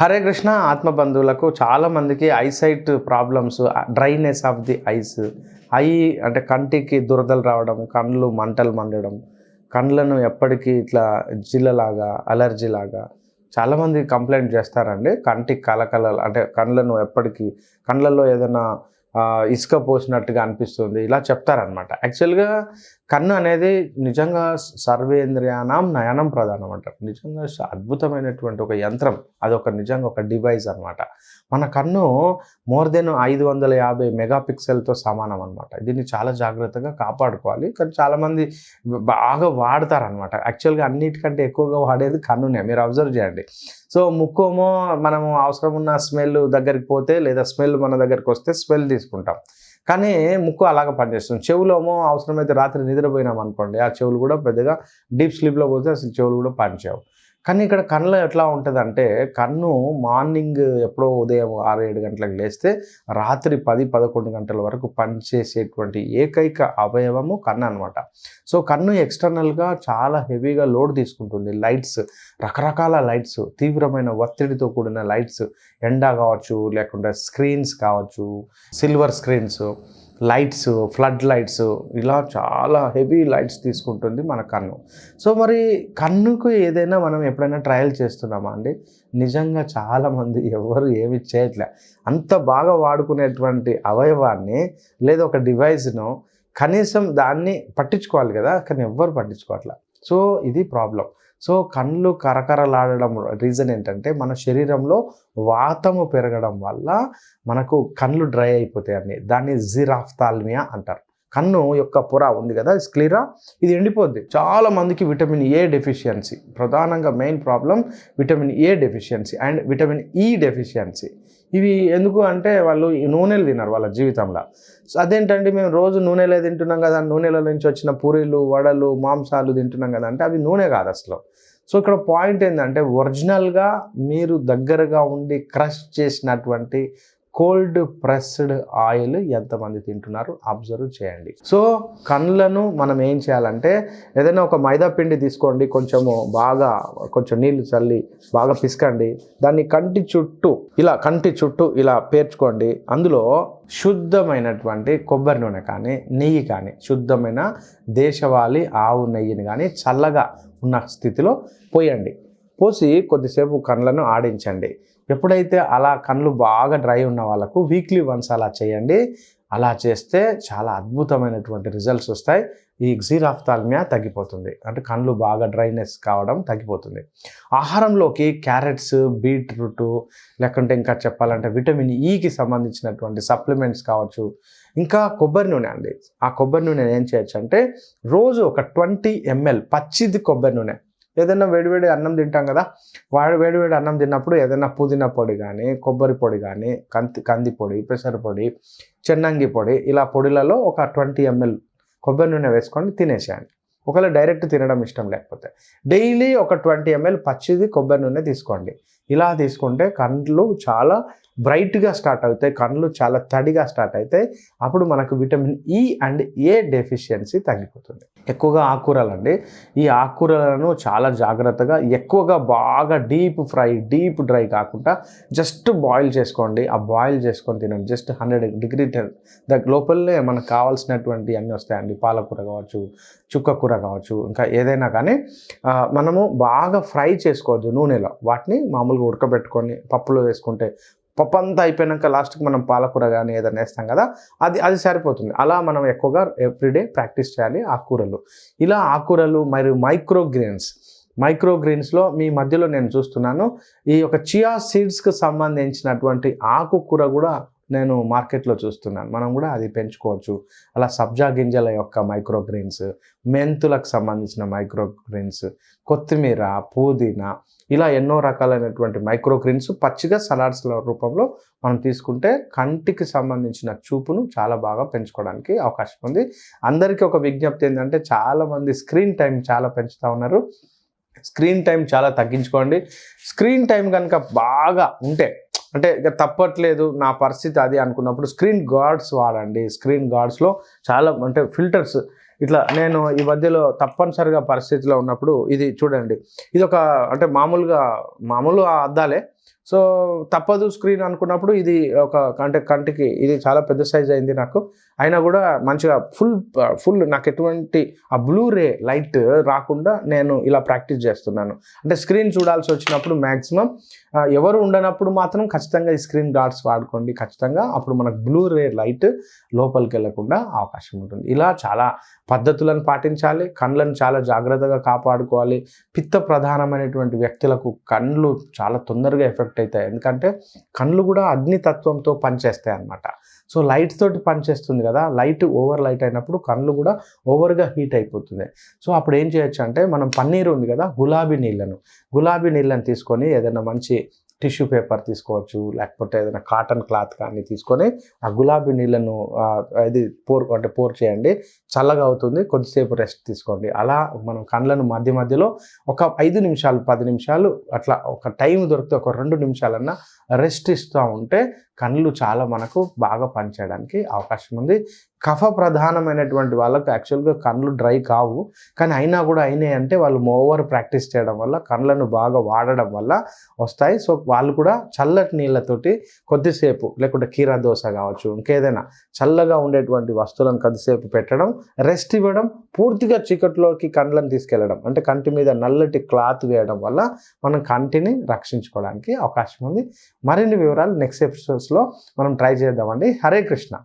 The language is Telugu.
హరే కృష్ణ ఆత్మబంధువులకు చాలామందికి eyesight problems, dryness of the ice, I అంటే కంటికి దురదలు రావడం, కళ్ళు మంటలు మండడం, కళ్ళను ఎప్పటికీ ఇట్లా జిల్లలాగా అలర్జీలాగా చాలామంది కంప్లైంట్ చేస్తారండి. కంటికి కలకల అంటే కళ్ళను ఎప్పటికీ కళ్ళల్లో ఏదైనా ఇసుక పోసినట్టుగా అనిపిస్తుంది, ఇలా చెప్తారనమాట. యాక్చువల్గా కన్ను అనేది నిజంగా సర్వేంద్రియానం నయనం ప్రధానం అంటారు. నిజంగా అద్భుతమైనటువంటి ఒక యంత్రం, అదొక నిజంగా ఒక డివైస్ అనమాట. మన కన్ను మోర్ దెన్ 550 మెగాపిక్సెల్తో సమానం అనమాట. దీన్ని చాలా జాగ్రత్తగా కాపాడుకోవాలి. కానీ చాలామంది బాగా వాడతారనమాట. యాక్చువల్గా అన్నిటికంటే ఎక్కువగా వాడేది కన్నునే, మీరు అబ్జర్వ్ చేయండి. సో ముక్కేమో మనము అవసరం ఉన్న స్మెల్ దగ్గరికి పోతే, లేదా స్మెల్ మన దగ్గరికి వస్తే స్మెల్ తీసుకుంటాం, కానీ ముక్కు అలాగ పనిచేస్తుంది. చెవులోమో అవసరమైతే రాత్రి నిద్రపోయినాం అనుకోండి, ఆ చెవులు కూడా పెద్దగా డీప్ స్లీప్లో పోతే అసలు చెవులు కూడా పనిచేయవు. కానీ ఇక్కడ కన్నులో ఎట్లా ఉంటుందంటే, కన్ను మార్నింగ్ ఎప్పుడో ఉదయం 6-7 గంటలకు లేస్తే రాత్రి 10-11 గంటల వరకు పనిచేసేటువంటి ఏకైక అవయవము కన్ను అనమాట. సో కన్ను ఎక్స్టర్నల్గా చాలా హెవీగా లోడ్ తీసుకుంటుంది. లైట్స్, రకరకాల లైట్స్, తీవ్రమైన ఒత్తిడితో కూడిన లైట్స్, ఎండ కావచ్చు, లేకుంటే స్క్రీన్స్ కావచ్చు, silver screens, lights, flood lights, ఇలా చాలా హెవీ లైట్స్ తీసుకుంటుంది మన కన్ను. సో మరి కన్నుకు ఏదైనా మనం ఎప్పుడైనా ట్రయల్ చేస్తున్నామా అండి? నిజంగా చాలామంది ఎవరు ఏమి చేయట్లే. అంత బాగా వాడుకునేటువంటి అవయవాన్ని లేదా ఒక డివైస్ను కనీసం దాన్ని పట్టించుకోవాలి కదా, కానీ ఎవ్వరు పట్టించుకోవట్లే. సో ఇది ప్రాబ్లం. సో కళ్ళు కరకరలాడడం రీజన్ ఏంటంటే, మన శరీరంలో వాతము పెరగడం వల్ల మనకు కళ్ళు డ్రై అయిపోతాయి అన్నీ. దాన్ని జిరాఫ్థాల్మియా అంటారు. కన్ను యొక్క పొర ఉంది కదా, స్క్లీరా, ఇది ఎండిపోద్ది. చాలా మందికి విటమిన్ ఏ డెఫిషియన్సీ, ప్రధానంగా main problem vitamin A deficiency and vitamin E deficiency. ఇవి ఎందుకు అంటే వాళ్ళు నూనెలు తిన్నారు వాళ్ళ జీవితంలో. సో అదేంటండి, మేము రోజు నూనెలే తింటున్నాం కదా, నూనెల నుంచి వచ్చిన పూరీలు, వడలు, మాంసాలు తింటున్నాం కదా అంటే అవి నూనె కాదు అసలు. సో ఇక్కడ పాయింట్ ఏంటంటే, ఒరిజినల్గా మీరు దగ్గరగా ఉండి క్రష్ చేసినటువంటి కోల్డ్ ప్రెస్డ్ ఆయిల్ ఎంతమంది తింటున్నారు అబ్జర్వ్ చేయండి. సో కళ్ళను మనం ఏం చేయాలంటే, ఏదైనా ఒక మైదా పిండి తీసుకోండి, కొంచెం నీళ్ళు చల్లి బాగా పిసకండి, దాన్ని కంటి చుట్టూ ఇలా పేర్చుకోండి. అందులో శుద్ధమైనటువంటి కొబ్బరి నూనె కానీ నెయ్యి కానీ, శుద్ధమైన దేశవాళీ ఆవు నెయ్యిని కానీ చల్లగా ఉన్న స్థితిలో పోయండి. పోసి కొద్దిసేపు కళ్ళను ఆడించండి. ఎప్పుడైతే అలా కళ్ళు బాగా డ్రై ఉన్న వాళ్ళకు వీక్లీ వన్స్ అలా చేయండి. అలా చేస్తే చాలా అద్భుతమైనటువంటి రిజల్ట్స్ వస్తాయి. ఈ జిరాఫ్థాల్మియా తగ్గిపోతుంది, అంటే కళ్ళు బాగా డ్రైనెస్ కావడం తగ్గిపోతుంది. ఆహారంలోకి క్యారెట్స్, బీట్రూట్, లేకుంటే ఇంకా చెప్పాలంటే విటమిన్ ఈకి సంబంధించినటువంటి సప్లిమెంట్స్ కావచ్చు, ఇంకా కొబ్బరి నూనె అండి. ఆ కొబ్బరి నూనె ఏం చేయొచ్చు అంటే, రోజు ఒక 20 ml పచ్చిది కొబ్బరి నూనె, ఏదైనా వేడివేడి అన్నం తింటాం కదా, వేడివేడి అన్నం తిన్నప్పుడు ఏదైనా పుదీనా పొడి కానీ, కొబ్బరి పొడి కానీ, కంది పొడి, పెసర పొడి, చెన్నంగి పొడి, ఇలా పొడిలలో ఒక 20 ml కొబ్బరి నూనె వేసుకొని తినేసేయండి. ఒకవేళ డైరెక్ట్ తినడం ఇష్టం లేకపోతే డైలీ ఒక 20 ml పచ్చిది కొబ్బరి నూనె తీసుకోండి. ఇలా తీసుకుంటే కళ్ళు చాలా బ్రైట్గా స్టార్ట్ అవుతాయి, కళ్ళు చాలా తడిగా స్టార్ట్ అవుతాయి. అప్పుడు మనకు vitamin E and A deficiency తగ్గిపోతుంది. ఎక్కువగా ఆకుకూరలండి. ఈ ఆకుకూరలను చాలా జాగ్రత్తగా, ఎక్కువగా బాగా డీప్ డ్రై కాకుండా జస్ట్ బాయిల్ చేసుకోండి. ఆ బాయిల్ చేసుకొని తినండి. జస్ట్ 100 degree లోపలనే మనకు కావాల్సినటువంటి అన్నీ వస్తాయండి. పాలకూర కావచ్చు, చుక్కకూర కావచ్చు, ఇంకా ఏదైనా కానీ మనము బాగా ఫ్రై చేసుకోవద్దు నూనెలో. వాటిని మామూలుగా ఉడకబెట్టుకొని పప్పులో వేసుకుంటే, పప్పు అంతా అయిపోయాక లాస్ట్కి మనం పాలకూర కానీ ఏదైనా వేస్తాం కదా, అది సరిపోతుంది. అలా మనం ఎక్కువగా ఎవ్రీడే ప్రాక్టీస్ చేయాలి ఆకుకూరలు. ఇలా ఆకుకూరలు మరియు మైక్రోగ్రీన్స్లో మీ మధ్యలో నేను చూస్తున్నాను, ఈ యొక్క చియా సీడ్స్కి సంబంధించినటువంటి ఆకుకూర కూడా నేను మార్కెట్లో చూస్తున్నాను. మనం కూడా అది పెంచుకోవచ్చు. అలా సబ్జా గింజల యొక్క మైక్రోగ్రీన్స్, మెంతులకు సంబంధించిన మైక్రోగ్రీన్స్, కొత్తిమీర, పుదీనా, ఇలా ఎన్నో రకాలైనటువంటి మైక్రోగ్రీన్స్ పచ్చిగా సలాడ్స్ రూపంలో మనం తీసుకుంటే కంటికి సంబంధించిన చూపును చాలా బాగా పెంచుకోవడానికి అవకాశం ఉంది. అందరికీ ఒక విజ్ఞప్తి ఏంటంటే, చాలామంది స్క్రీన్ టైం చాలా పెంచుతూ ఉన్నారు. స్క్రీన్ టైం చాలా తగ్గించుకోండి. స్క్రీన్ టైం కనుక బాగా ఉంటే, అంటే ఇక తప్పట్లేదు నా పరిస్థితి అది అనుకున్నప్పుడు స్క్రీన్ గార్డ్స్ వాడండి. స్క్రీన్ గార్డ్స్లో చాలా అంటే ఫిల్టర్స్, ఇట్లా నేను ఈ మధ్యలో తప్పనిసరిగా పరిస్థితిలో ఉన్నప్పుడు ఇది చూడండి, ఇది ఒక అంటే మామూలు అద్దాలే. సో తప్పదు స్క్రీన్ అనుకున్నప్పుడు ఇది ఒక అంటే కంటికి ఇది చాలా పెద్ద సైజ్ అయింది నాకు. అయినా కూడా మంచిగా ఫుల్ నాకు ఎటువంటి ఆ బ్లూ రే లైట్ రాకుండా నేను ఇలా ప్రాక్టీస్ చేస్తున్నాను. అంటే స్క్రీన్ చూడాల్సి వచ్చినప్పుడు మ్యాక్సిమం ఎవరు ఉండనప్పుడు మాత్రం ఖచ్చితంగా ఈ స్క్రీన్ గార్డ్స్ వాడుకోండి ఖచ్చితంగా. అప్పుడు మనకు బ్లూ రే లైట్ లోపలికి వెళ్ళకుండా అవకాశం ఉంటుంది. ఇలా చాలా పద్ధతులను పాటించాలి. కళ్ళను చాలా జాగ్రత్తగా కాపాడుకోవాలి. పిత్త ప్రధానమైనటువంటి వ్యక్తులకు కళ్ళు చాలా తొందరగా ఎఫెక్ట్ అవుతాయి. ఎందుకంటే కళ్ళు కూడా అగ్నితత్వంతో పనిచేస్తాయి అన్నమాట. సో లైట్ తోటి పనిచేస్తుంది కదా, లైట్ ఓవర్ లైట్ అయినప్పుడు కళ్ళు కూడా ఓవర్గా హీట్ అయిపోతుంది. సో అప్పుడు ఏం చేయొచ్చు అంటే మనం పన్నీరు ఉంది కదా, గులాబీ నీళ్ళని తీసుకొని ఏదైనా మంచి టిష్యూ పేపర్ తీసుకోవచ్చు, లేకపోతే ఏదైనా కాటన్ క్లాత్ కానీ తీసుకొని ఆ గులాబీ నీళ్ళను ఇది పోర్ చేయండి. చల్లగా అవుతుంది, కొద్దిసేపు రెస్ట్ తీసుకోండి. అలా మనం కళ్ళను మధ్య మధ్యలో ఒక 5 నిమిషాలు 10 నిమిషాలు అట్లా ఒక టైం దొరికితే ఒక 2 నిమిషాలన్నా రెస్ట్ ఇస్తూ ఉంటే కళ్ళు చాలా మనకు బాగా పనిచేయడానికి అవకాశం ఉంది. కఫ ప్రధానమైనటువంటి వాళ్ళకు యాక్చువల్గా కళ్ళు డ్రై కావు, కానీ అయినా కూడా అయినాయి అంటే వాళ్ళు ఓవర్ ప్రాక్టీస్ చేయడం వల్ల కళ్ళను బాగా వాడడం వల్ల వస్తాయి. సో వాళ్ళు కూడా చల్లటి నీళ్ళతోటి కొద్దిసేపు, లేకుంటే కీరా దోశ కావచ్చు, ఇంకేదైనా చల్లగా ఉండేటువంటి వస్తువులను కొద్దిసేపు పెట్టడం, రెస్ట్ ఇవ్వడం, పూర్తిగా చీకట్లోకి కళ్ళను తీసుకెళ్ళడం, అంటే కంటి మీద నల్లటి క్లాత్ వేయడం వల్ల మనం కంటిని రక్షించుకోవడానికి అవకాశం ఉంది. మరిన్ని వివరాలు నెక్స్ట్ ఎపిసోడ్స్లో మనం ట్రై చేద్దామండి. హరే కృష్ణ.